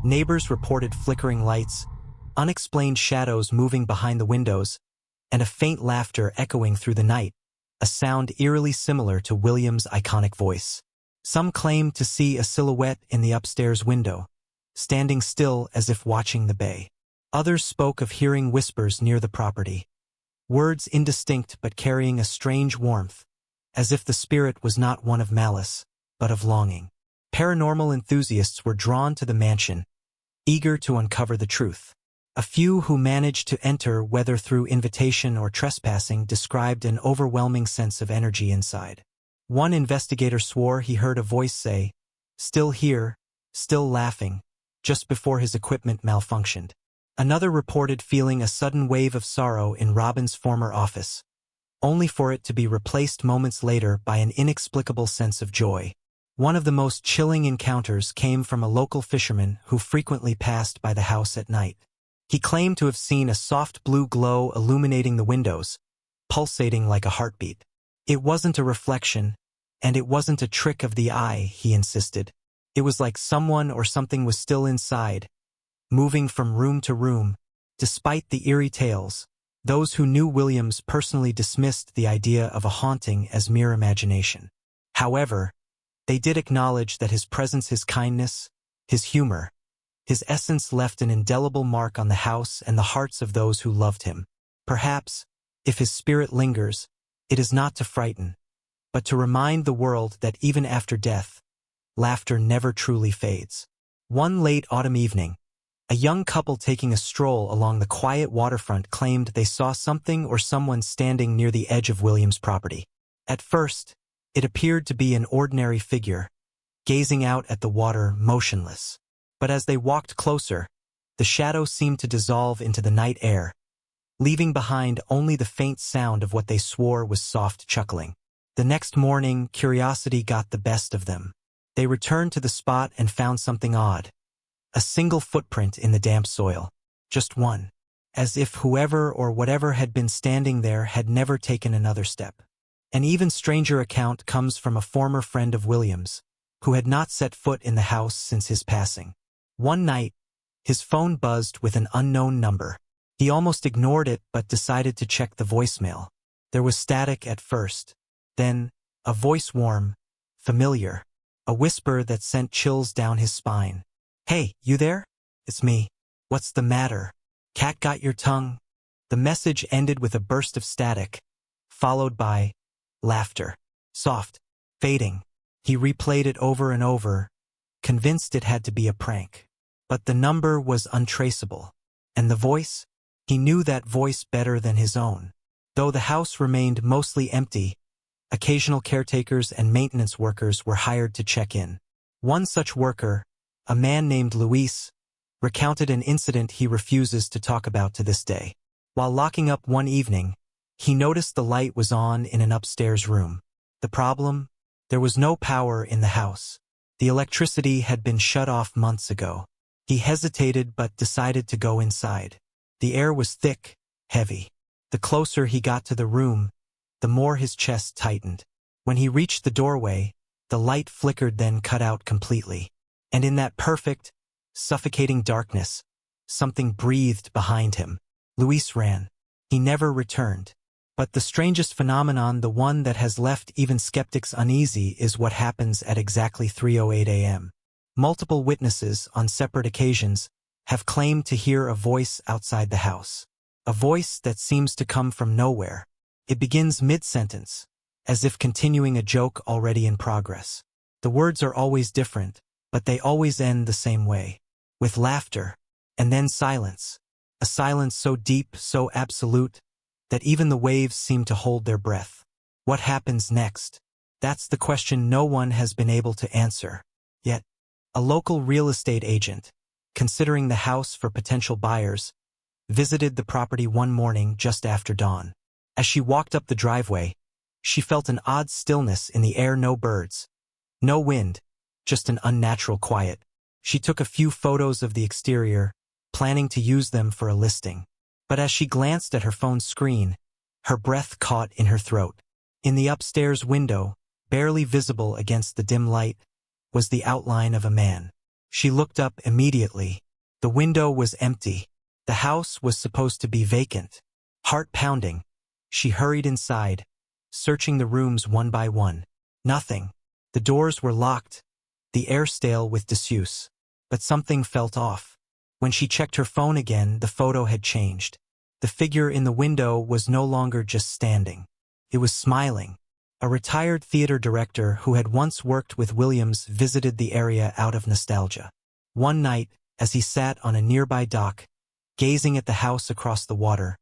Neighbors reported flickering lights, unexplained shadows moving behind the windows, and a faint laughter echoing through the night, a sound eerily similar to William's iconic voice. Some claimed to see a silhouette in the upstairs window, standing still as if watching the bay. Others spoke of hearing whispers near the property, words indistinct but carrying a strange warmth, as if the spirit was not one of malice, but of longing. Paranormal enthusiasts were drawn to the mansion, eager to uncover the truth. A few who managed to enter, whether through invitation or trespassing, described an overwhelming sense of energy inside. One investigator swore he heard a voice say, "Still here, still laughing," just before his equipment malfunctioned. Another reported feeling a sudden wave of sorrow in Robin's former office, only for it to be replaced moments later by an inexplicable sense of joy. One of the most chilling encounters came from a local fisherman who frequently passed by the house at night. He claimed to have seen a soft blue glow illuminating the windows, pulsating like a heartbeat. It wasn't a reflection, and it wasn't a trick of the eye, he insisted. It was like someone or something was still inside, moving from room to room. Despite the eerie tales, those who knew Williams personally dismissed the idea of a haunting as mere imagination. However, they did acknowledge that his presence, his kindness, his humor, his essence left an indelible mark on the house and the hearts of those who loved him. Perhaps, if his spirit lingers, it is not to frighten, but to remind the world that even after death, laughter never truly fades. One late autumn evening, a young couple taking a stroll along the quiet waterfront claimed they saw something or someone standing near the edge of Williams' property. At first, it appeared to be an ordinary figure, gazing out at the water motionless. But as they walked closer, the shadow seemed to dissolve into the night air, leaving behind only the faint sound of what they swore was soft chuckling. The next morning, curiosity got the best of them. They returned to the spot and found something odd. A single footprint in the damp soil. Just one. As if whoever or whatever had been standing there had never taken another step. An even stranger account comes from a former friend of Williams, who had not set foot in the house since his passing. One night, his phone buzzed with an unknown number. He almost ignored it but decided to check the voicemail. There was static at first. Then, a voice warm, familiar. A whisper that sent chills down his spine. "Hey, you there? It's me. What's the matter? Cat got your tongue?" The message ended with a burst of static, followed by laughter. Soft, fading. He replayed it over and over, convinced it had to be a prank. But the number was untraceable. And the voice? He knew that voice better than his own. Though the house remained mostly empty, occasional caretakers and maintenance workers were hired to check in. One such worker, a man named Luis, recounted an incident he refuses to talk about to this day. While locking up one evening, he noticed the light was on in an upstairs room. The problem? There was no power in the house. The electricity had been shut off months ago. He hesitated but decided to go inside. The air was thick, heavy. The closer he got to the room, the more his chest tightened. When he reached the doorway, the light flickered then cut out completely. And in that perfect, suffocating darkness, something breathed behind him. Luis ran. He never returned. But the strangest phenomenon, the one that has left even skeptics uneasy, is what happens at exactly 3:08 a.m. Multiple witnesses, on separate occasions, have claimed to hear a voice outside the house. A voice that seems to come from nowhere. It begins mid-sentence, as if continuing a joke already in progress. The words are always different, but they always end the same way, with laughter, and then silence. A silence so deep, so absolute, that even the waves seem to hold their breath. What happens next? That's the question no one has been able to answer. Yet, a local real estate agent, considering the house for potential buyers, visited the property one morning just after dawn. As she walked up the driveway, she felt an odd stillness in the air. No birds, no wind, just an unnatural quiet. She took a few photos of the exterior, planning to use them for a listing. But as she glanced at her phone's screen, her breath caught in her throat. In the upstairs window, barely visible against the dim light, was the outline of a man. She looked up immediately. The window was empty. The house was supposed to be vacant. Heart pounding, she hurried inside, searching the rooms one by one. Nothing. The doors were locked, the air stale with disuse. But something felt off. When she checked her phone again, the photo had changed. The figure in the window was no longer just standing. It was smiling. A retired theater director who had once worked with Williams visited the area out of nostalgia. One night, as he sat on a nearby dock, gazing at the house across the water,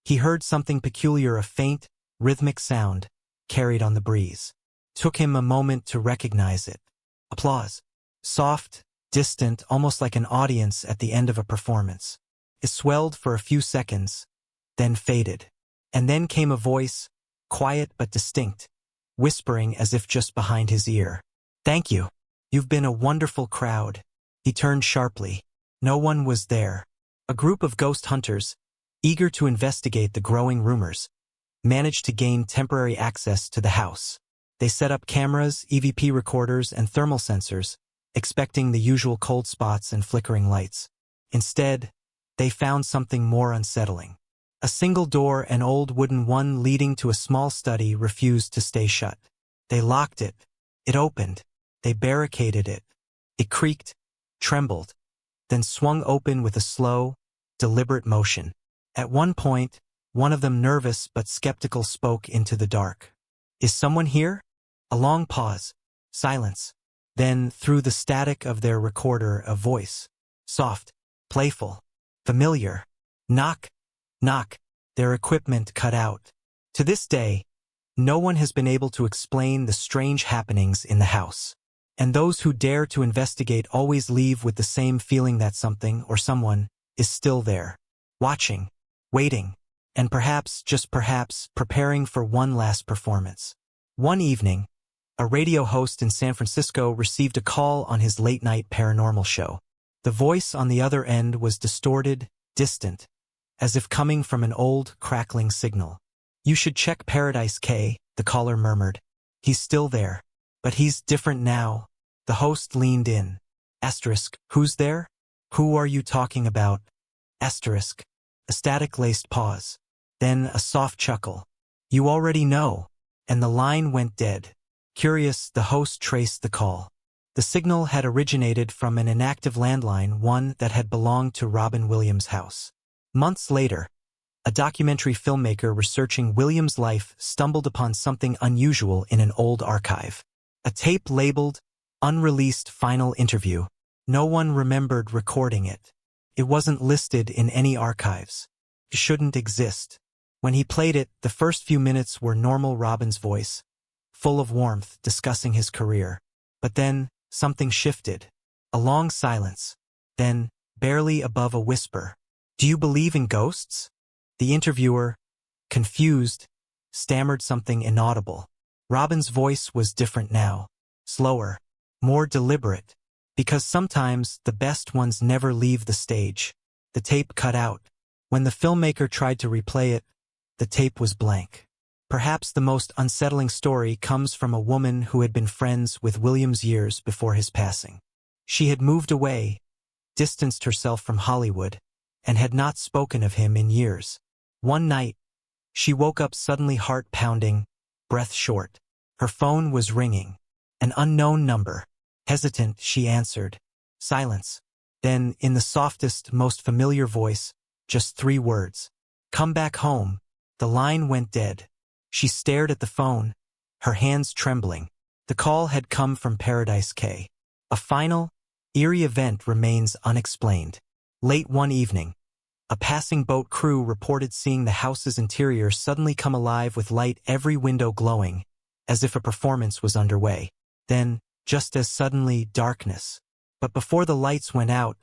he heard something peculiar, a faint, rhythmic sound, carried on the breeze. Took him a moment to recognize it. Applause. Soft, distant, almost like an audience at the end of a performance. It swelled for a few seconds, then faded. And then came a voice, quiet but distinct, whispering as if just behind his ear. "Thank you. You've been a wonderful crowd." He turned sharply. No one was there. A group of ghost hunters, eager to investigate the growing rumors, managed to gain temporary access to the house. They set up cameras, EVP recorders, and thermal sensors, expecting the usual cold spots and flickering lights. Instead, they found something more unsettling. A single door, an old wooden one leading to a small study, refused to stay shut. They locked it. It opened. They barricaded it. It creaked, trembled, then swung open with a slow, deliberate motion. At one point, one of them, nervous but skeptical, spoke into the dark. "Is someone here?" A long pause. Silence. Then, through the static of their recorder, a voice. Soft, playful, familiar. "Knock, knock." Their equipment cut out. To this day, no one has been able to explain the strange happenings in the house. And those who dare to investigate always leave with the same feeling that something or someone is still there, watching, waiting, and perhaps, just perhaps, preparing for one last performance. One evening, a radio host in San Francisco received a call on his late-night paranormal show. The voice on the other end was distorted, distant, as if coming from an old, crackling signal. "You should check Paradise K," the caller murmured. "He's still there. But he's different now." The host leaned in. Asterisk. "Who's there? Who are you talking about?" Asterisk. A static-laced pause. Then a soft chuckle. "You already know." And the line went dead. Curious, the host traced the call. The signal had originated from an inactive landline, one that had belonged to Robin Williams' house. Months later, a documentary filmmaker researching Williams' life stumbled upon something unusual in an old archive. A tape labeled, "Unreleased Final Interview." No one remembered recording it. It wasn't listed in any archives. It shouldn't exist. When he played it, the first few minutes were normal Robin's voice, full of warmth, discussing his career. But then, something shifted. A long silence. Then, barely above a whisper. "Do you believe in ghosts?" The interviewer, confused, stammered something inaudible. Robin's voice was different now. Slower. More deliberate. Because sometimes the best ones never leave the stage. The tape cut out. When the filmmaker tried to replay it, the tape was blank. Perhaps the most unsettling story comes from a woman who had been friends with Williams years before his passing. She had moved away, distanced herself from Hollywood, and had not spoken of him in years. One night, she woke up suddenly, heart pounding, breath short. Her phone was ringing. An unknown number. Hesitant, she answered. Silence. Then, in the softest, most familiar voice, just 3 words. "Come back home." The line went dead. She stared at the phone, her hands trembling. The call had come from Paradise K. A final, eerie event remains unexplained. Late one evening, a passing boat crew reported seeing the house's interior suddenly come alive with light, every window glowing, as if a performance was underway. Then, just as suddenly, darkness. But before the lights went out,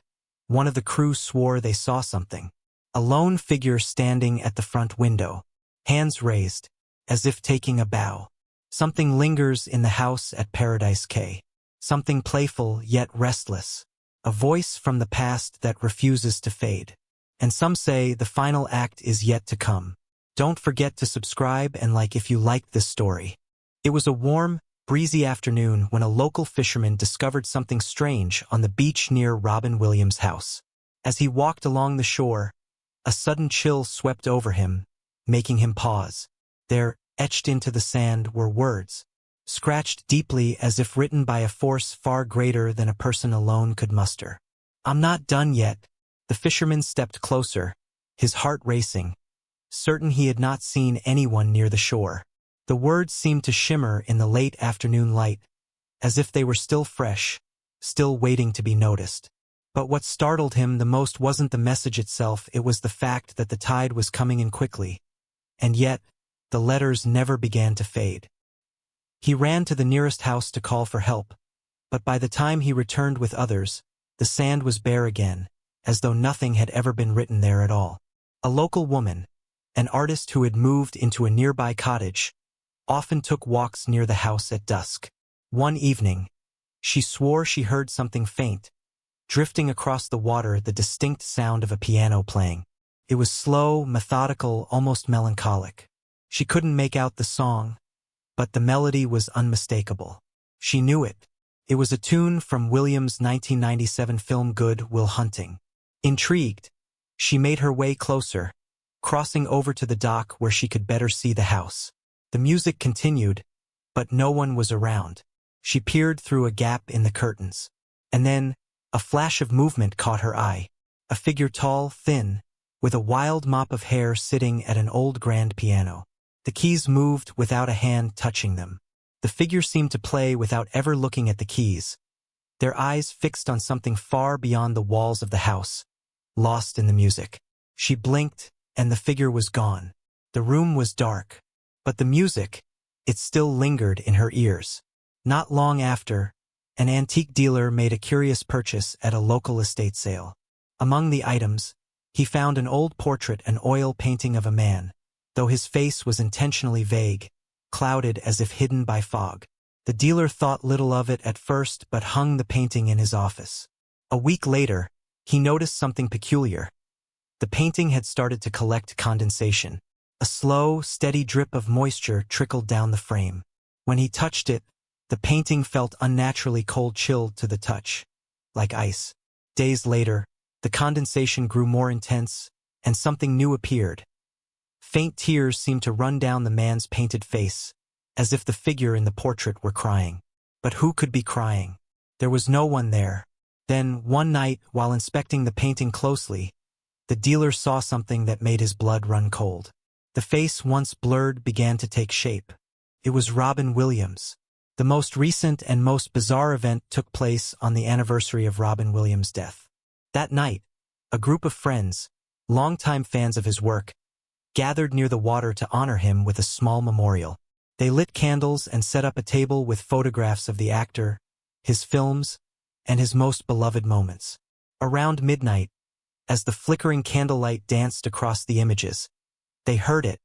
one of the crew swore they saw something. A lone figure standing at the front window, hands raised, as if taking a bow. Something lingers in the house at Paradise K. Something playful yet restless. A voice from the past that refuses to fade. And some say the final act is yet to come. Don't forget to subscribe and like if you liked this story. It was a warm, breezy afternoon when a local fisherman discovered something strange on the beach near Robin Williams' house. As he walked along the shore, a sudden chill swept over him, making him pause. There, etched into the sand, were words, scratched deeply as if written by a force far greater than a person alone could muster. "I'm not done yet." The fisherman stepped closer, his heart racing, certain he had not seen anyone near the shore. The words seemed to shimmer in the late afternoon light, as if they were still fresh, still waiting to be noticed. But what startled him the most wasn't the message itself, it was the fact that the tide was coming in quickly. And yet, the letters never began to fade. He ran to the nearest house to call for help, but by the time he returned with others, the sand was bare again, as though nothing had ever been written there at all. A local woman, an artist who had moved into a nearby cottage, often took walks near the house at dusk. One evening, she swore she heard something faint, drifting across the water, the distinct sound of a piano playing. It was slow, methodical, almost melancholic. She couldn't make out the song, but the melody was unmistakable. She knew it. It was a tune from Williams' 1997 film Good Will Hunting. Intrigued, she made her way closer, crossing over to the dock where she could better see the house. The music continued, but no one was around. She peered through a gap in the curtains. And then, a flash of movement caught her eye. A figure tall, thin, with a wild mop of hair sitting at an old grand piano. The keys moved without a hand touching them. The figure seemed to play without ever looking at the keys, their eyes fixed on something far beyond the walls of the house, lost in the music. She blinked, and the figure was gone. The room was dark, but the music, it still lingered in her ears. Not long after, an antique dealer made a curious purchase at a local estate sale. Among the items, he found an old portrait, an oil painting of a man, though his face was intentionally vague, clouded as if hidden by fog. The dealer thought little of it at first but hung the painting in his office. A week later, he noticed something peculiar. The painting had started to collect condensation. A slow, steady drip of moisture trickled down the frame. When he touched it, the painting felt unnaturally cold, chilled to the touch, like ice. Days later, the condensation grew more intense, and something new appeared. Faint tears seemed to run down the man's painted face, as if the figure in the portrait were crying. But who could be crying? There was no one there. Then, one night, while inspecting the painting closely, the dealer saw something that made his blood run cold. The face, once blurred, began to take shape. It was Robin Williams. The most recent and most bizarre event took place on the anniversary of Robin Williams' death. That night, a group of friends, longtime fans of his work, gathered near the water to honor him with a small memorial. They lit candles and set up a table with photographs of the actor, his films, and his most beloved moments. Around midnight, as the flickering candlelight danced across the images, they heard it,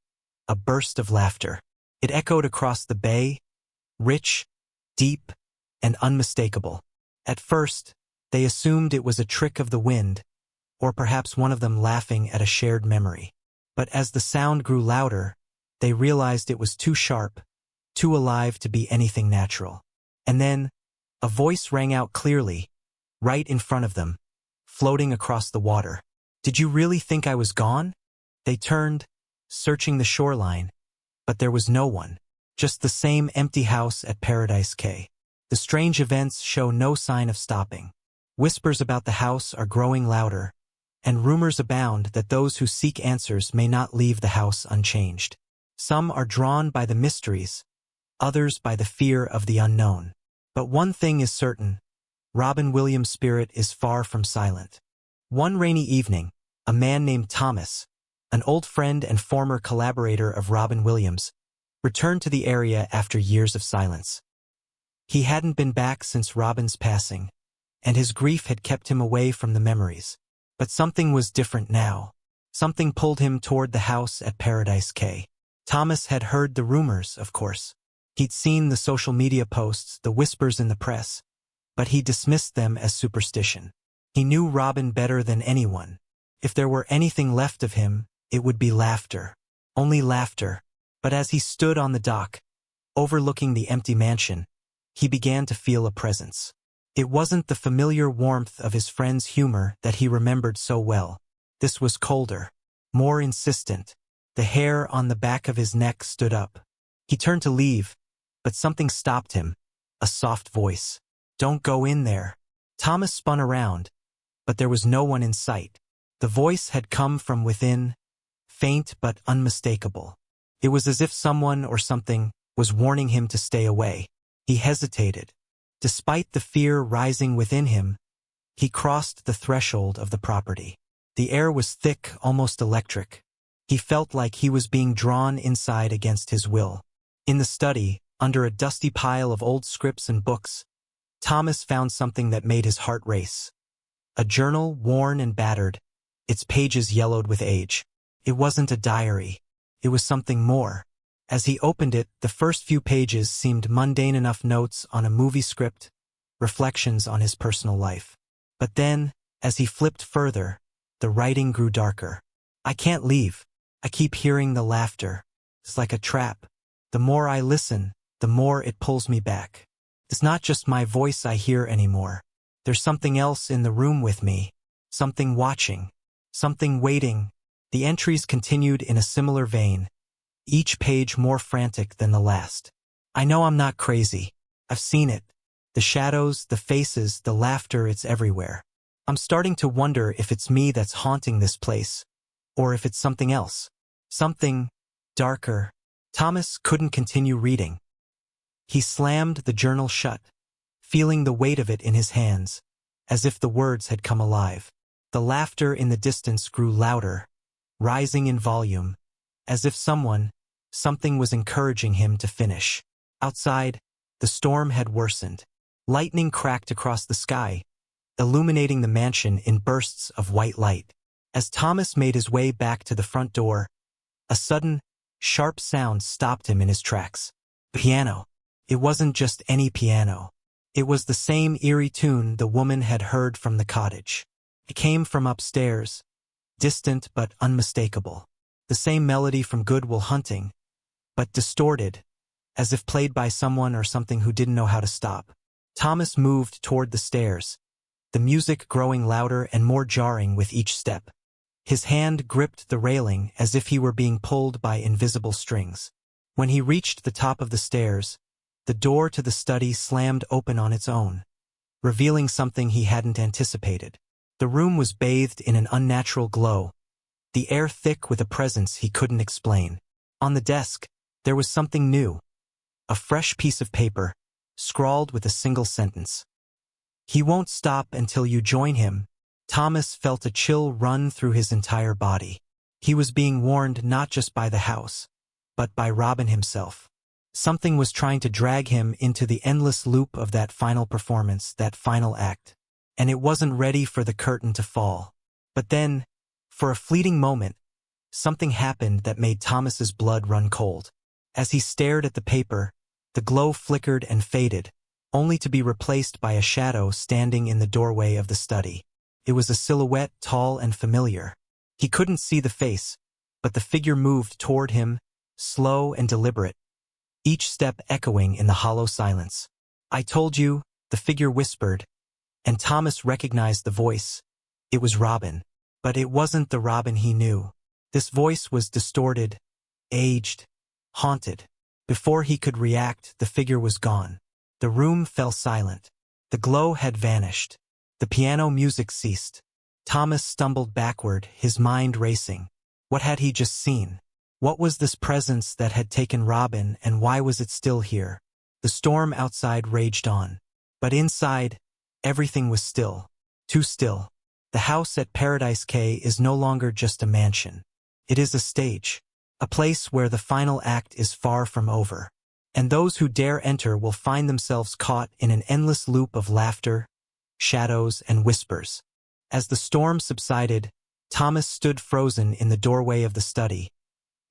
a burst of laughter. It echoed across the bay, rich, deep, and unmistakable. At first, they assumed it was a trick of the wind, or perhaps one of them laughing at a shared memory. But as the sound grew louder, they realized it was too sharp, too alive to be anything natural. And then, a voice rang out clearly, right in front of them, floating across the water. "Did you really think I was gone?" They turned, searching the shoreline, but there was no one, just the same empty house at Paradise Cay. The strange events show no sign of stopping. Whispers about the house are growing louder, and rumors abound that those who seek answers may not leave the house unchanged. Some are drawn by the mysteries, others by the fear of the unknown. But one thing is certain, Robin Williams' spirit is far from silent. One rainy evening, a man named Thomas, an old friend and former collaborator of Robin Williams, returned to the area after years of silence. He hadn't been back since Robin's passing, and his grief had kept him away from the memories. But something was different now. Something pulled him toward the house at Paradise Cay. Thomas had heard the rumors, of course. He'd seen the social media posts, the whispers in the press, but he dismissed them as superstition. He knew Robin better than anyone. If there were anything left of him, it would be laughter. Only laughter. But as he stood on the dock, overlooking the empty mansion, he began to feel a presence. It wasn't the familiar warmth of his friend's humor that he remembered so well. This was colder, more insistent. The hair on the back of his neck stood up. He turned to leave, but something stopped him, a soft voice. "Don't go in there." Thomas spun around, but there was no one in sight. The voice had come from within, faint but unmistakable. It was as if someone or something was warning him to stay away. He hesitated. Despite the fear rising within him, he crossed the threshold of the property. The air was thick, almost electric. He felt like he was being drawn inside against his will. In the study, under a dusty pile of old scripts and books, Thomas found something that made his heart race. A journal, worn and battered, its pages yellowed with age. It wasn't a diary. It was something more. As he opened it, the first few pages seemed mundane enough notes on a movie script, reflections on his personal life. But then, as he flipped further, the writing grew darker. "I can't leave. I keep hearing the laughter. It's like a trap. The more I listen, the more it pulls me back. It's not just my voice I hear anymore. There's something else in the room with me. Something watching. Something waiting." The entries continued in a similar vein, each page more frantic than the last. "I know I'm not crazy. I've seen it. The shadows, the faces, the laughter, it's everywhere. I'm starting to wonder if it's me that's haunting this place, or if it's something else. Something darker." Thomas couldn't continue reading. He slammed the journal shut, feeling the weight of it in his hands, as if the words had come alive. The laughter in the distance grew louder, rising in volume, as if something was encouraging him to finish. Outside, the storm had worsened. Lightning cracked across the sky, illuminating the mansion in bursts of white light. As Thomas made his way back to the front door, a sudden, sharp sound stopped him in his tracks. Piano. It wasn't just any piano. It was the same eerie tune the woman had heard from the cottage. It came from upstairs, distant but unmistakable. The same melody from Good Will Hunting, but distorted, as if played by someone or something who didn't know how to stop. Thomas moved toward the stairs, the music growing louder and more jarring with each step. His hand gripped the railing as if he were being pulled by invisible strings. When he reached the top of the stairs, the door to the study slammed open on its own, revealing something he hadn't anticipated. The room was bathed in an unnatural glow, the air thick with a presence he couldn't explain. On the desk, there was something new, a fresh piece of paper, scrawled with a single sentence. "He won't stop until you join him." Thomas felt a chill run through his entire body. He was being warned not just by the house, but by Robin himself. Something was trying to drag him into the endless loop of that final performance, that final act. And it wasn't ready for the curtain to fall. But then, for a fleeting moment, something happened that made Thomas's blood run cold. As he stared at the paper, the glow flickered and faded, only to be replaced by a shadow standing in the doorway of the study. It was a silhouette, tall and familiar. He couldn't see the face, but the figure moved toward him, slow and deliberate, each step echoing in the hollow silence. "I told you," the figure whispered, and Thomas recognized the voice. It was Robin. But it wasn't the Robin he knew. This voice was distorted, aged, haunted. Before he could react, the figure was gone. The room fell silent. The glow had vanished. The piano music ceased. Thomas stumbled backward, his mind racing. What had he just seen? What was this presence that had taken Robin, and why was it still here? The storm outside raged on. But inside, everything was still. Too still. The house at Paradise Cay is no longer just a mansion. It is a stage. A place where the final act is far from over. And those who dare enter will find themselves caught in an endless loop of laughter, shadows, and whispers. As the storm subsided, Thomas stood frozen in the doorway of the study,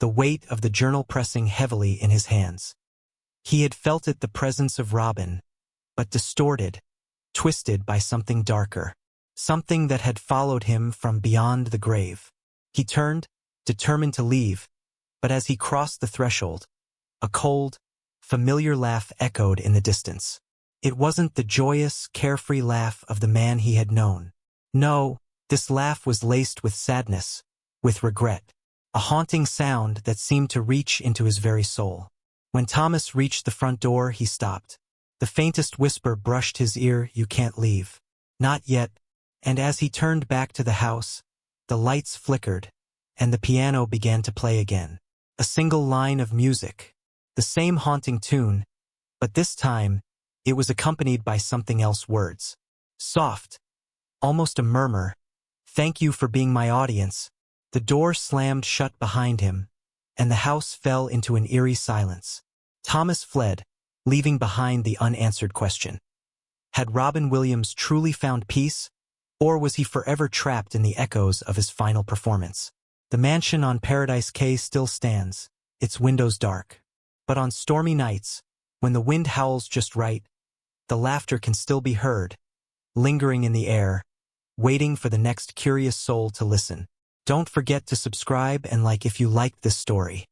the weight of the journal pressing heavily in his hands. He had felt it, the presence of Robin, but distorted, twisted by something darker, something that had followed him from beyond the grave. He turned, determined to leave, but as he crossed the threshold, a cold, familiar laugh echoed in the distance. It wasn't the joyous, carefree laugh of the man he had known. No, this laugh was laced with sadness, with regret, a haunting sound that seemed to reach into his very soul. When Thomas reached the front door, he stopped. The faintest whisper brushed his ear, "You can't leave." "Not yet." And as he turned back to the house, the lights flickered, and the piano began to play again. A single line of music, the same haunting tune, but this time, it was accompanied by something else, words. Soft, almost a murmur. "Thank you for being my audience." The door slammed shut behind him, and the house fell into an eerie silence. Thomas fled, leaving behind the unanswered question. Had Robin Williams truly found peace, or was he forever trapped in the echoes of his final performance? The mansion on Paradise Quay still stands, its windows dark. But on stormy nights, when the wind howls just right, the laughter can still be heard, lingering in the air, waiting for the next curious soul to listen. Don't forget to subscribe and like if you liked this story.